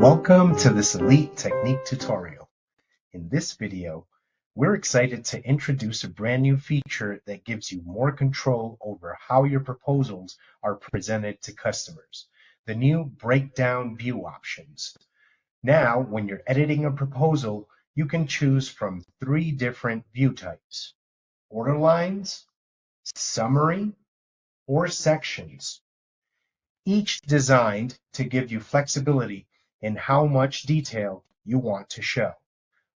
Welcome to this Elite Technique tutorial. In this video, we're excited to introduce a brand new feature that gives you more control over how your proposals are presented to customers, the new breakdown view options. Now, when you're editing a proposal, you can choose from 3 different view types: order lines, summary, or sections, each designed to give you flexibility in how much detail you want to show.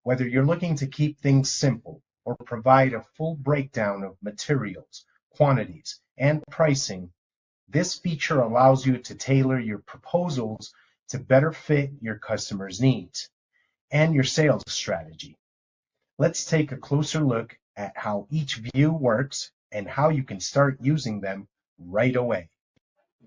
Whether you're looking to keep things simple or provide a full breakdown of materials, quantities, and pricing, this feature allows you to tailor your proposals to better fit your customers' needs and your sales strategy. Let's take a closer look at how each view works and how you can start using them right away.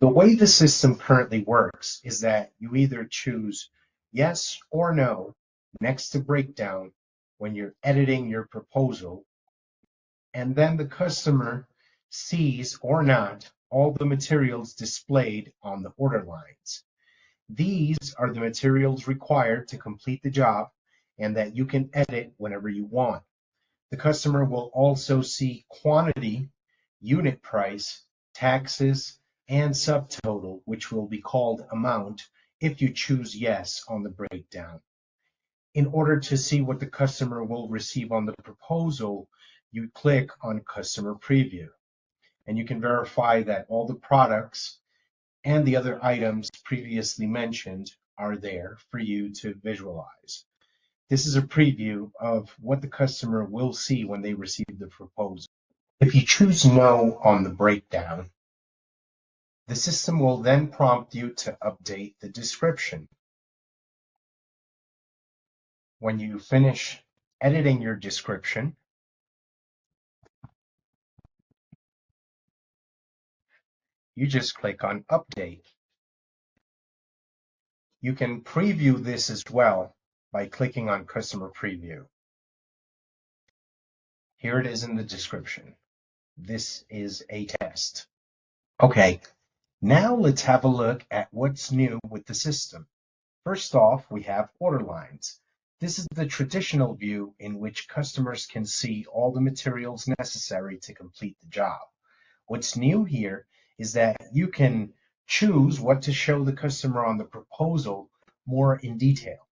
The way the system currently works is that you either choose yes or no next to breakdown when you're editing your proposal, and then the customer sees or not all the materials displayed on the order lines. These are the materials required to complete the job and that you can edit whenever you want. The customer will also see quantity, unit price, taxes, and subtotal, which will be called amount if you choose yes on the breakdown. In order to see what the customer will receive on the proposal, you click on Customer Preview, and you can verify that all the products and the other items previously mentioned are there for you to visualize. This is a preview of what the customer will see when they receive the proposal. If you choose no on the breakdown, the system will then prompt you to update the description. When you finish editing your description, you just click on Update. You can preview this as well by clicking on Customer Preview. Here it is in the description. This is a test. Okay, now let's have a look at what's new with the system. First off, we have order lines. This is the traditional view in which customers can see all the materials necessary to complete the job. What's new here is that you can choose what to show the customer on the proposal more in detail.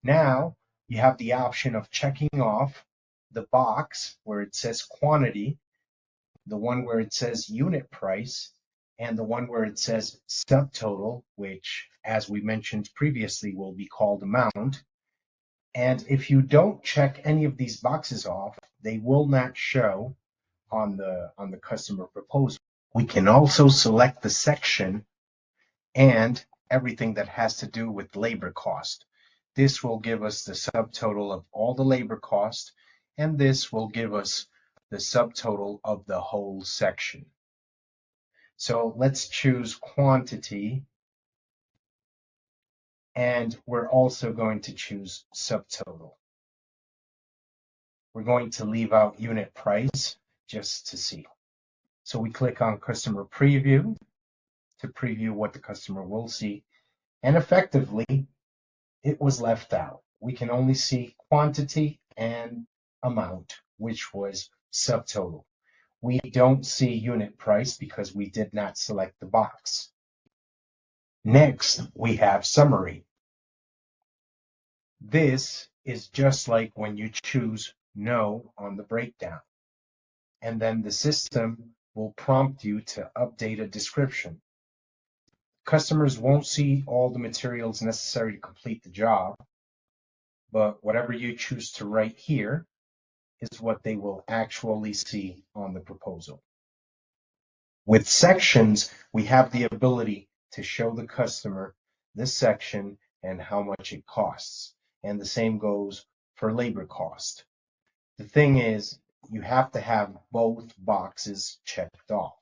Now you have the option of checking off the box where it says quantity, the one where it says unit price, and the one where it says subtotal, which, as we mentioned previously, will be called amount. And if you don't check any of these boxes off, they will not show on the customer proposal. We can also select the section and everything that has to do with labor cost. This will give us the subtotal of all the labor cost, and this will give us the subtotal of the whole section. So let's choose quantity, and we're also going to choose subtotal. We're going to leave out unit price just to see. So we click on Customer Preview to preview what the customer will see, and effectively it was left out. We can only see quantity and amount, which was subtotal. We don't see unit price because we did not select the box. Next, we have summary. This is just like when you choose no on the breakdown, and then the system will prompt you to update a description. Customers won't see all the materials necessary to complete the job, but whatever you choose to write here is what they will actually see on the proposal. With sections, we have the ability to show the customer this section and how much it costs. And the same goes for labor cost. The thing is, you have to have both boxes checked off.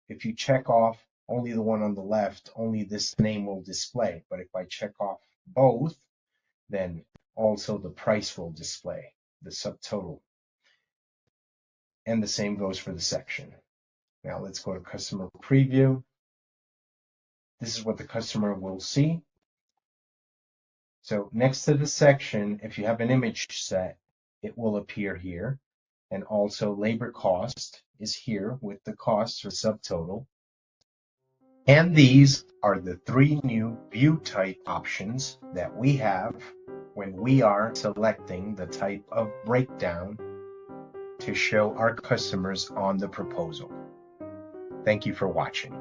If you check off only the one on the left, only this name will display. But if I check off both, then also the price will display, the subtotal. And the same goes for the section. Now let's go to Customer Preview. This is what the customer will see. So next to the section, if you have an image set, it will appear here. And also labor cost is here with the costs or subtotal. And these are the three new view type options that we have when we are selecting the type of breakdown to show our customers on the proposal. Thank you for watching.